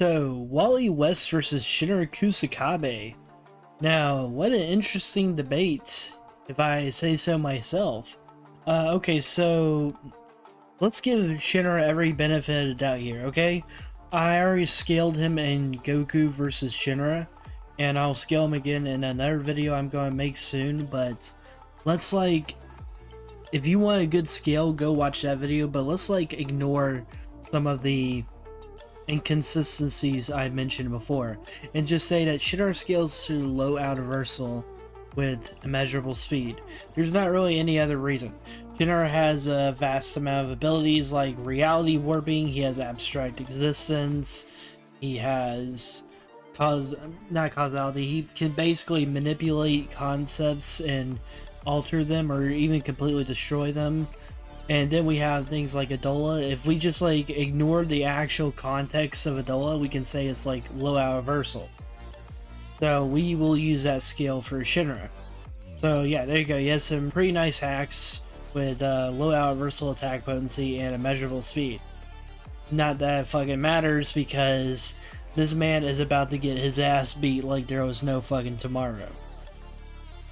So, Wally West versus Shinra Kusakabe. Now, what an interesting debate, if I say so myself. Okay, so let's give Shinra every benefit of the doubt here, okay? I already scaled him in Goku versus Shinra, and I'll scale him again in another video I'm going to make soon, but let's if you want a good scale, go watch that video, but let's ignore some of the inconsistencies I mentioned before, and just say that Shinra scales to low universal with immeasurable speed. There's not really any other reason. Shinra has a vast amount of abilities like reality warping, he has abstract existence, he has not causality, he can basically manipulate concepts and alter them or even completely destroy them. And then we have things like Adola. If we just ignore the actual context of Adola, we can say it's low universal. So we will use that scale for Shinra. So yeah, there you go. He has some pretty nice hacks with low universal attack potency and immeasurable speed. Not that it fucking matters because this man is about to get his ass beat like there was no fucking tomorrow.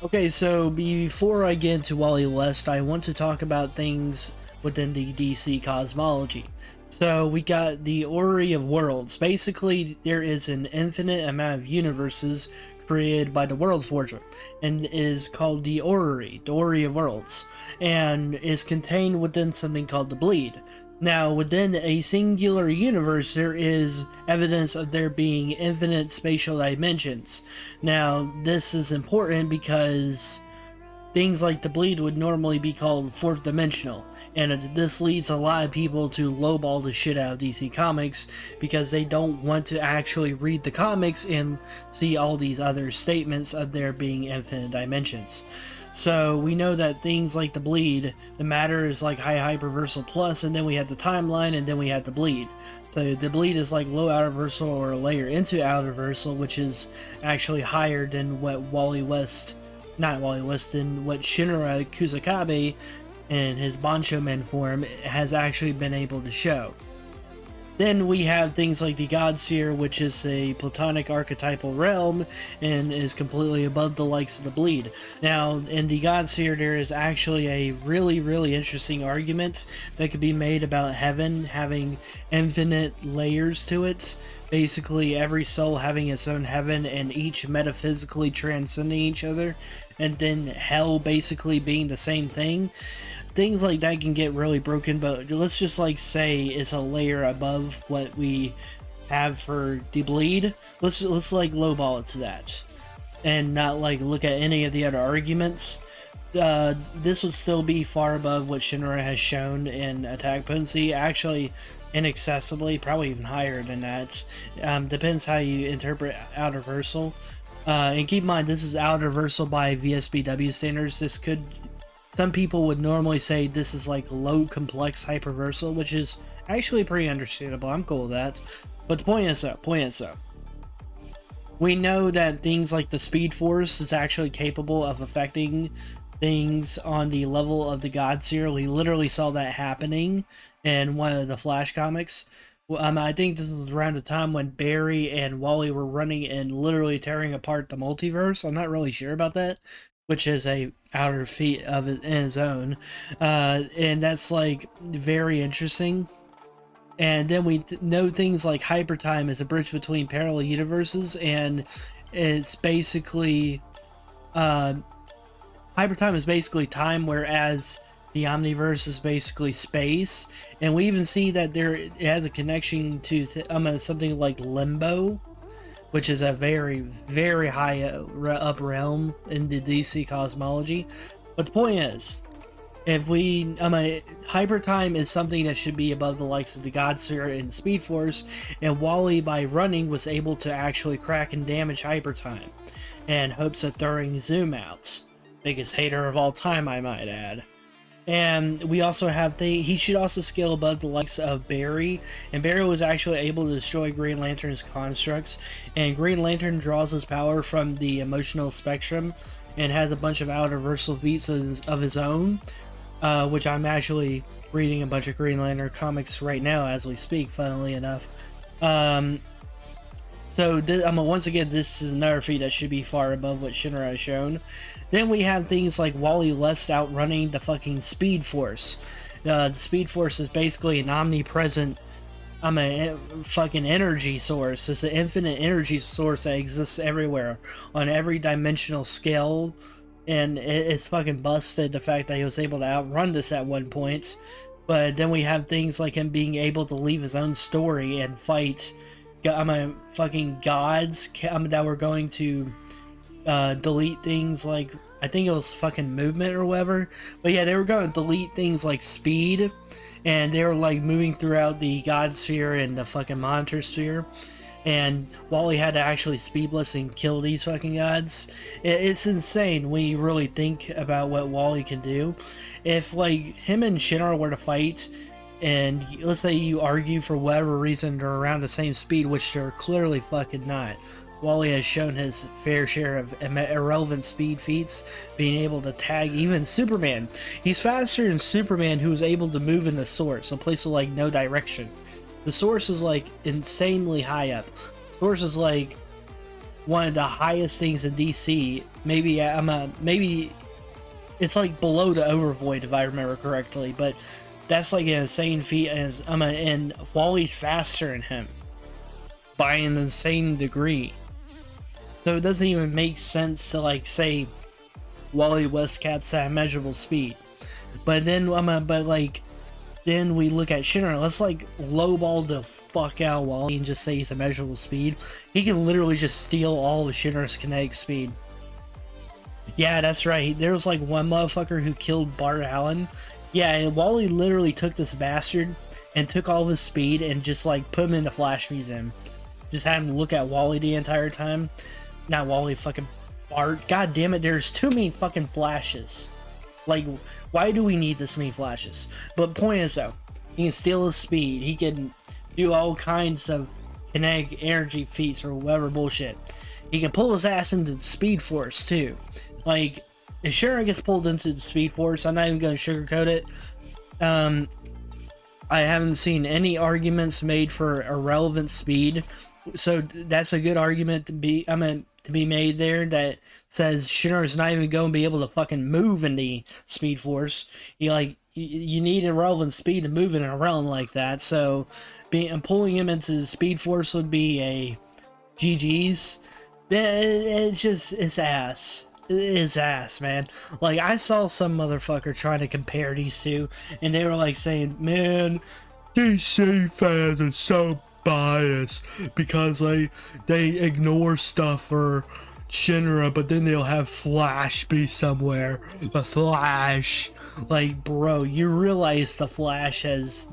Okay, so before I get into Wally West, I want to talk about things within the DC cosmology. So we got the Orrery of Worlds. Basically, there is an infinite amount of universes created by the World Forger, and is called the Orrery of Worlds, and is contained within something called the Bleed. Now, within a singular universe, there is evidence of there being infinite spatial dimensions. Now, this is important because things like the Bleed would normally be called fourth dimensional, and this leads a lot of people to lowball the shit out of DC Comics because they don't want to actually read the comics and see all these other statements of there being infinite dimensions. So we know that things like the Bleed, the matter is like high hyperversal plus, and then we had the timeline, and then we had the Bleed. So the Bleed is like low outerversal or a layer into outerversal, which is actually higher than what than what Shinra Kusakabe in his Banchoman form has actually been able to show. Then we have things like the God Sphere, which is a platonic archetypal realm and is completely above the likes of the Bleed. Now, in the God Sphere, there is actually a really interesting argument that could be made about heaven having infinite layers to it. Basically, every soul having its own heaven and each metaphysically transcending each other, and then hell basically being the same thing. Things like that can get really broken, but let's just say it's a layer above what we have for the Bleed. Let's lowball it to that and not look at any of the other arguments. This would still be far above what Shinra has shown in attack potency, actually inaccessibly, probably even higher than that. Depends how you interpret outerversal. And keep in mind, this is outerversal by VSBW standards. Some people would normally say this is low complex hyperversal, which is actually pretty understandable. I'm cool with that. But the point is so. We know that things like the Speed Force is actually capable of affecting things on the level of the God Sphere. We literally saw that happening in one of the Flash comics. I think this was around the time when Barry and Wally were running and literally tearing apart the multiverse. I'm not really sure about that, which is a outer feat of it in its own, and that's very interesting. And then we know things like hypertime is a bridge between parallel universes, and it's basically hypertime is basically time, whereas the omniverse is basically space. And we even see that it has a connection to something like limbo, which is a very high up realm in the DC cosmology. But the point is, if hypertime is something that should be above the likes of the God Sphere and Speed Force, and Wally by running was able to actually crack and damage hypertime in hopes of throwing Zoom out. Biggest hater of all time, I might add. And we also have he should also scale above the likes of Barry, and Barry was actually able to destroy Green Lantern's constructs, and Green Lantern draws his power from the emotional spectrum and has a bunch of outerversal feats of his own, which I'm actually reading a bunch of Green Lantern comics right now as we speak, funnily enough. So once again, this is another feat that should be far above what Shinra has shown. Then we have things like Wally West outrunning the fucking Speed Force. The Speed Force is basically an omnipresent, fucking energy source. It's an infinite energy source that exists everywhere on every dimensional scale, and it's fucking busted the fact that he was able to outrun this at one point. But then we have things like him being able to leave his own story and fight fucking gods that were going to delete things like, I think it was fucking movement or whatever. But yeah, they were going to delete things like speed, and they were like moving throughout the god sphere and the fucking monitor sphere. And Wally had to actually speedless and kill these fucking gods. It's insane when you really think about what Wally can do. If like him and Shinra were to fight, and let's say you argue for whatever reason they're around the same speed, which they're clearly fucking not. Wally has shown his fair share of irrelevant speed feats, being able to tag even Superman. He's faster than Superman, who is able to move in the source, a place with like no direction. The source is like insanely high up. Source is like one of the highest things in DC. Maybe it's like below the Overvoid if I remember correctly, but that's like an insane feat, and Wally's faster than him by an insane degree. So it doesn't even make sense to like say Wally West caps at immeasurable speed. But then then we look at Shinra. Let's like lowball the fuck out Wally and just say he's immeasurable speed. He can literally just steal all of Shinra's kinetic speed. Yeah, that's right. There was like one motherfucker who killed Bart Allen. Yeah, and Wally literally took this bastard and took all of his speed and just like put him in the Flash Museum. Just had him look at Wally the entire time. Not Wally, fucking Bart. God damn it, there's too many fucking flashes. Like, why do we need this many flashes? But point is though, he can steal his speed. He can do all kinds of kinetic energy feats or whatever bullshit. He can pull his ass into the Speed Force too. Like, if Shinra gets pulled into the Speed Force, I'm not even going to sugarcoat it. I haven't seen any arguments made for irrelevant speed, so that's a good argument to be made there. That says Shinra's not even going to be able to fucking move in the Speed Force. You need irrelevant speed to move in a realm like that. So, pulling him into the Speed Force would be a GG's. It's ass. It's ass, man. Like, I saw some motherfucker trying to compare these two, and they were like saying, man, DC fans are so biased because they ignore stuff for Shinra, but then they'll have Flash be somewhere. The Flash. Like, bro, you realize the Flash has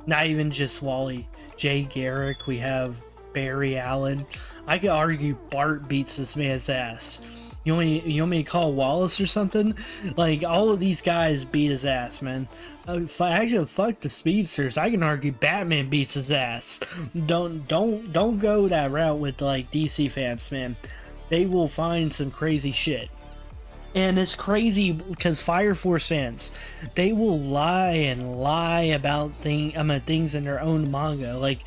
not even just Wally. Jay Garrick, we have Barry Allen. I could argue Bart beats this man's ass. You want me to call Wallace or something? Like, all of these guys beat his ass, man. Fuck the speedsters. I can argue Batman beats his ass. Don't go that route with like DC fans, man. They will find some crazy shit. And it's crazy because Fire Force fans, they will lie and lie about things in their own manga. Like,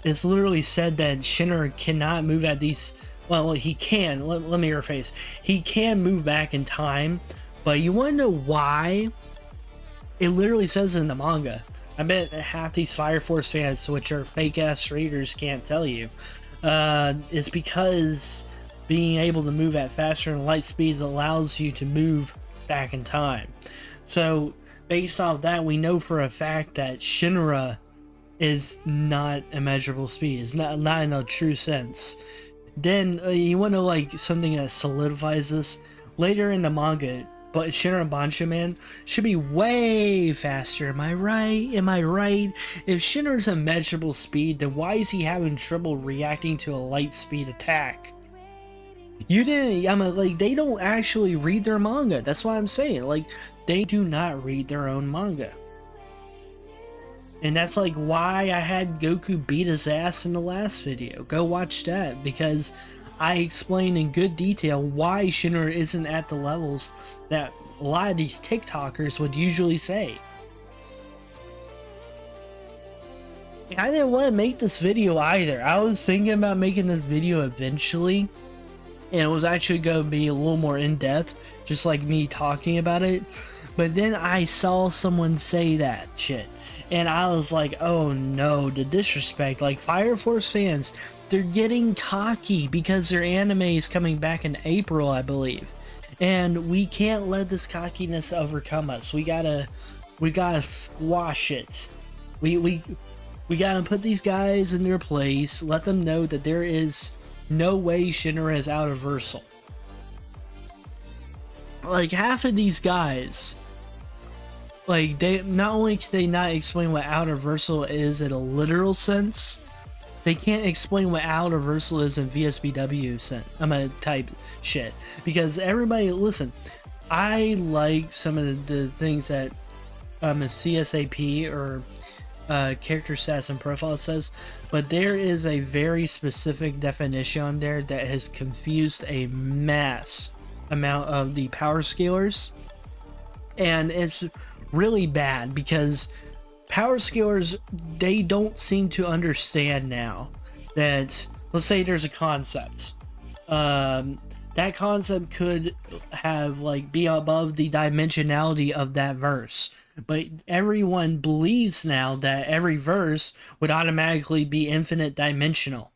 it's literally said that Shinra cannot move at these. Well, he can. Let me rephrase. He can move back in time, but you want to know why? It literally says in the manga. I bet half these Fire Force fans, which are fake-ass readers, can't tell you. It's because being able to move at faster and light speeds allows you to move back in time. So, based off that, we know for a fact that Shinra is not immeasurable speed. It's not in a true sense. Then you want to like something that solidifies this later in the manga, but Shinra Bancho Man should be way faster. Am I right? If Shinra's immeasurable speed, then why is he having trouble reacting to a light speed attack? You didn't. Like, they don't actually read their manga. That's what I'm saying. Like, they do not read their own manga. And that's like why I had Goku beat his ass in the last video. Go watch that, because I explained in good detail why Shinra isn't at the levels that a lot of these TikTokers would usually say. I didn't want to make this video either. I was thinking about making this video eventually, and it was actually going to be a little more in-depth, just like me talking about it. But then I saw someone say that shit, and I was like, oh no, the disrespect. Like, Fire Force fans, they're getting cocky because their anime is coming back in April, I believe. And we can't let this cockiness overcome us. We gotta squash it. We gotta put these guys in their place, let them know that there is no way Shinra is out of Versal. Like, half of these guys, like, they not only can they not explain what outer Versal is in a literal sense, they can't explain what outer Versal is in VSBW sense. I'm gonna type shit, because everybody, listen, I like some of the things that a CSAP or character stats and profile says, but there is a very specific definition on there that has confused a mass amount of the power scalers, and it's really bad because power scalers, they don't seem to understand now that, let's say there's a concept, that concept could have, like, be above the dimensionality of that verse, but everyone believes now that every verse would automatically be infinite dimensional.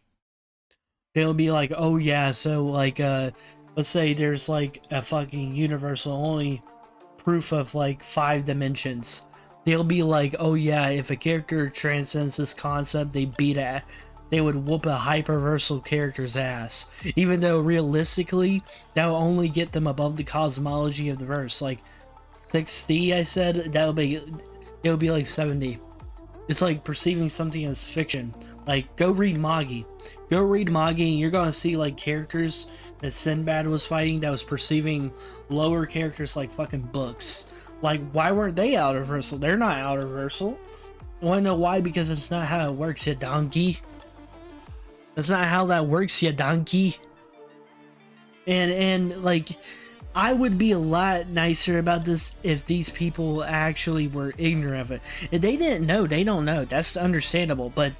They'll be like, oh yeah, so like let's say there's like a fucking universal only proof of like 5 dimensions. They'll be like, oh yeah, if a character transcends this concept, they would whoop a hyperversal character's ass. Even though realistically, that will only get them above the cosmology of the verse. Like 60, I said, it'll be like 70. It's like perceiving something as fiction. Like, go read Magi. Go read Magi, and you're gonna see like characters that Sinbad was fighting that was perceiving lower characters like fucking books. Like, why weren't they outer Versal? They're not outer Versal. You wanna know why? Because it's not how it works, you donkey. That's not how that works, you donkey. And like, I would be a lot nicer about this if these people actually were ignorant of it. If they didn't know, they don't know. That's understandable, but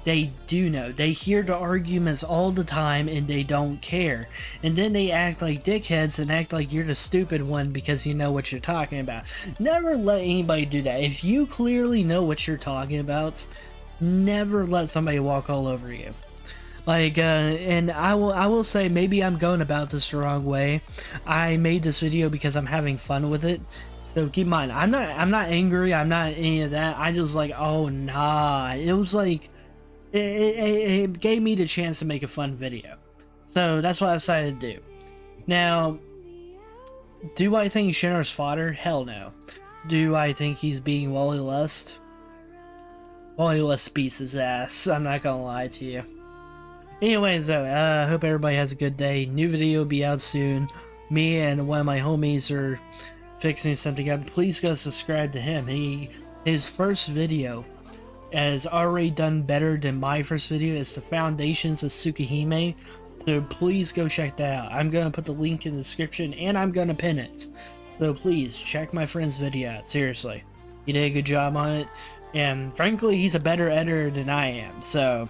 they do know. They hear the arguments all the time and they don't care. And then they act like dickheads and act like you're the stupid one because you know what you're talking about. Never let anybody do that. If you clearly know what you're talking about, never let somebody walk all over you. Like, and I will say, maybe I'm going about this the wrong way. I made this video because I'm having fun with it. So keep in mind, I'm not angry, I'm not any of that. I just like, oh nah. It was like, it gave me the chance to make a fun video. So that's what I decided to do. Now, do I think Shinra's fodder? Hell no. Do I think he's being Wally West? Wally West beats his ass. I'm not gonna lie to you. Anyways, though, hope everybody has a good day. New video will be out soon. Me and one of my homies are fixing something up. Please go subscribe to him. His first video has already done better than my first video. It's the Foundations of Tsukihime. So please go check that out. I'm going to put the link in the description and I'm going to pin it. So please check my friend's video out. Seriously. He did a good job on it. And frankly, he's a better editor than I am. So